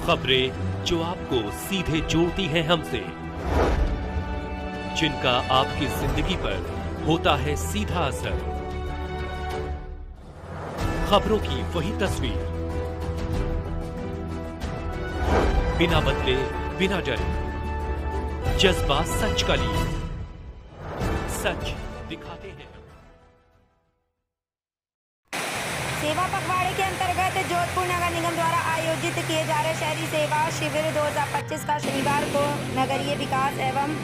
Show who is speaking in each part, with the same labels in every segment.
Speaker 1: खबरें जो आपको सीधे जोड़ती हैं हमसे, जिनका आपकी जिंदगी पर होता है सीधा असर। खबरों की वही तस्वीर, बिना बदले बिना डरे, जज्बा सच का लिए, सच दिखाते हैं।
Speaker 2: सेवा पखवाड़े के अंतर्गत जोधपुर नगर निगम द्वारा आयोजित किए जा रहे शहरी सेवा शिविर 2025 का शनिवार को नगरीय विकास एवं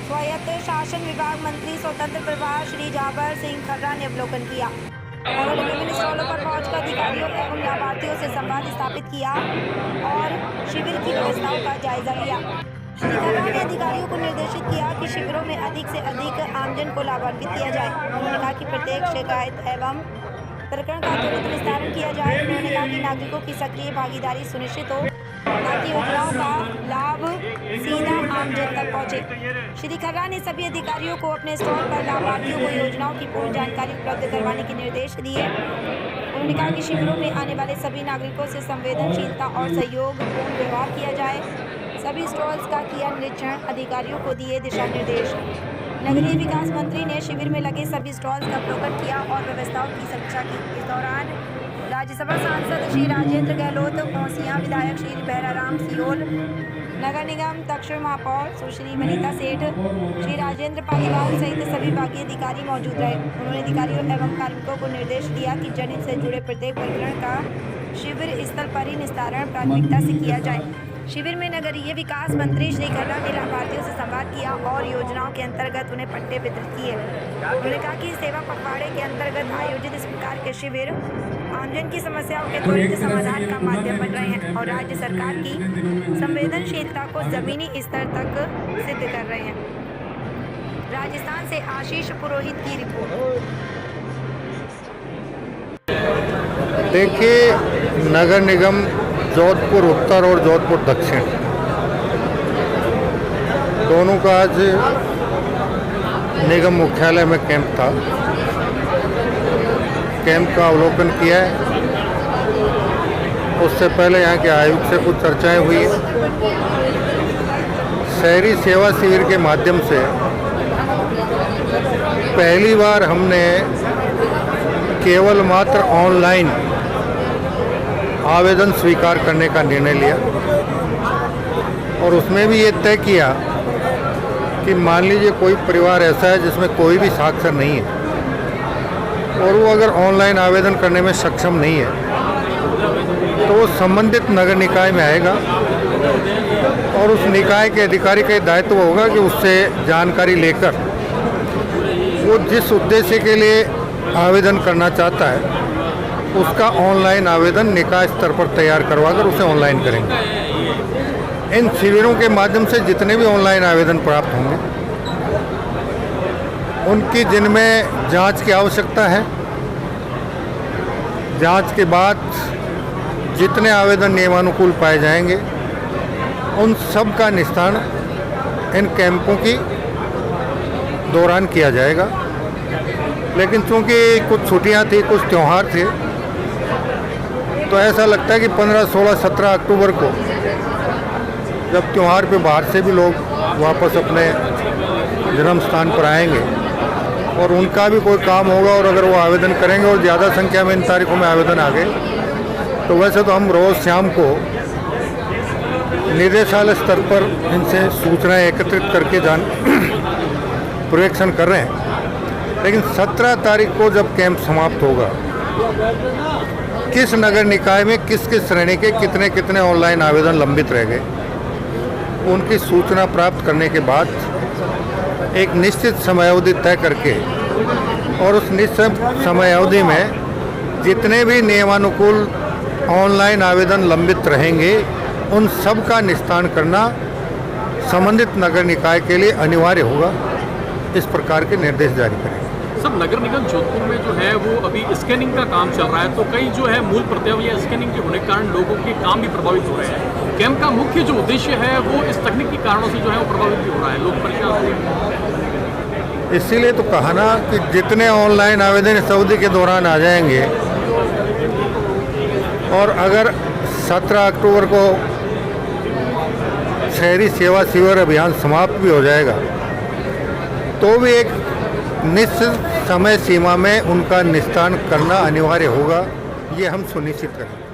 Speaker 2: स्वायत्त शासन विभाग मंत्री स्वतंत्र प्रभार श्री जाबर सिंह खर्रा ने अवलोकन किया। उन्होंने विभिन्न स्थलों पर पहुंचकर अधिकारियों एवं लाभार्थियों से संवाद स्थापित किया और शिविर की व्यवस्थाओं का जायजा लिया। श्री खर्रा ने अधिकारियों को निर्देशित किया कि शिविरों में अधिक से अधिक आमजन को लाभान्वित किया जाए। उन्होंने कहा कि प्रत्येक शिकायत एवं प्रकरण का त्वरित निस्तारण किया जाए। उन्होंने कहा कि नागरिकों की सक्रिय भागीदारी सुनिश्चित हो ताकि योजनाओं का लाभ सीधा आमजन तक पहुंचे। श्री खर्रा ने सभी अधिकारियों को अपने स्टॉल पर लाभार्थियों को योजनाओं की पूर्ण जानकारी उपलब्ध करवाने के निर्देश दिए। उन्होंने कहा कि शिविरों में आने वाले सभी नागरिकों से संवेदनशीलता और सहयोगपूर्ण व्यवहार किया जाए। सभी स्टॉल्स का किया निरीक्षण, अधिकारियों को दिए दिशा निर्देश। नगरीय विकास मंत्री ने शिविर में लगे सभी स्टॉल्स का अवलोकन किया और व्यवस्थाओं की समीक्षा की। इस दौरान राज्यसभा सांसद श्री राजेंद्र गहलोत, पौसिया विधायक श्री बहराराम सियोल, नगर निगम तक्षण महापौर सुश्री वनिता सेठ, श्री राजेंद्र पालीवाल सहित सभी विभागीय अधिकारी मौजूद रहे। उन्होंने अधिकारियों एवं कार्मिकों को निर्देश दिया कि जनहित से जुड़े प्रत्येक प्रकरण का शिविर स्थल पर ही निस्तारण प्राथमिकता से किया जाए। शिविर में नगरीय विकास मंत्री श्री खर्रा ने लाभार्थियों से संवाद किया और योजनाओं के अंतर्गत उन्हें पट्टे वितरित किए। उन्होंने कहा कि सेवा पखवाड़े के अंतर्गत आयोजित इस प्रकार के शिविर आमजन की समस्याओं के त्वरित समाधान का माध्यम बन रहे हैं और राज्य सरकार की संवेदनशीलता को जमीनी स्तर तक सिद्ध कर रहे हैं। राजस्थान से आशीष पुरोहित की रिपोर्ट।
Speaker 3: देखिए, नगर निगम जोधपुर उत्तर और जोधपुर दक्षिण दोनों का आज निगम मुख्यालय में कैंप था। कैंप का अवलोकन किया है। उससे पहले यहाँ के आयुक्त से कुछ चर्चाएं हुई। शहरी सेवा शिविर के माध्यम से पहली बार हमने केवल मात्र ऑनलाइन आवेदन स्वीकार करने का निर्णय लिया और उसमें भी ये तय किया कि मान लीजिए कोई परिवार ऐसा है जिसमें कोई भी साक्षर नहीं है और वो अगर ऑनलाइन आवेदन करने में सक्षम नहीं है तो वो संबंधित नगर निकाय में आएगा और उस निकाय के अधिकारी का दायित्व होगा कि उससे जानकारी लेकर वो जिस उद्देश्य के लिए आवेदन करना चाहता है उसका ऑनलाइन आवेदन निकाय स्तर पर तैयार करवाकर उसे ऑनलाइन करेंगे। इन शिविरों के माध्यम से जितने भी ऑनलाइन आवेदन प्राप्त होंगे उनकी जिनमें जांच की आवश्यकता है, जांच के बाद जितने आवेदन नियमानुकूल पाए जाएंगे उन सब का निस्तारण इन कैंपों की दौरान किया जाएगा। लेकिन चूँकि कुछ छुट्टियां थी, कुछ त्यौहार थे, तो ऐसा लगता है कि 15, 16, 17 अक्टूबर को जब त्यौहार पे बाहर से भी लोग वापस अपने जन्म स्थान पर आएंगे और उनका भी कोई काम होगा और अगर वो आवेदन करेंगे और ज़्यादा संख्या में इन तारीखों में आवेदन आ गए तो वैसे तो हम रोज़ शाम को निदेशालय स्तर पर इनसे सूचनाएं एकत्रित करके प्रोजेक्शन कर रहे हैं। लेकिन 17 तारीख को जब कैंप समाप्त होगा, किस नगर निकाय में किस किस श्रेणी के कितने कितने ऑनलाइन आवेदन लंबित रह गए, उनकी सूचना प्राप्त करने के बाद एक निश्चित समयावधि तय करके और उस निश्चित समयावधि में जितने भी नियमानुकूल ऑनलाइन आवेदन लंबित रहेंगे उन सब का निस्तारण करना संबंधित नगर निकाय के लिए अनिवार्य होगा। इस प्रकार के निर्देश जारी करेंगे।
Speaker 4: सब नगर निगम जोधपुर में जो है वो अभी स्कैनिंग का काम चल रहा है, तो कई जो है मूल प्रत्यय या स्कैनिंग के होने के कारण लोगों के काम भी प्रभावित हो रहे हैं। कैंप का मुख्य जो उद्देश्य है वो इस तकनीकी कारणों से जो है वो प्रभावित भी हो रहा है, लोग परेशान हो रहे हैं।
Speaker 3: इसीलिए तो कहा ना कि जितने ऑनलाइन आवेदन इस अवधि के दौरान आ जाएंगे और अगर 17 अक्टूबर को शहरी सेवा शिविर अभियान समाप्त भी हो जाएगा, तो भी एक निश्चित समय सीमा में उनका निस्तारण करना अनिवार्य होगा, ये हम सुनिश्चित करेंगे।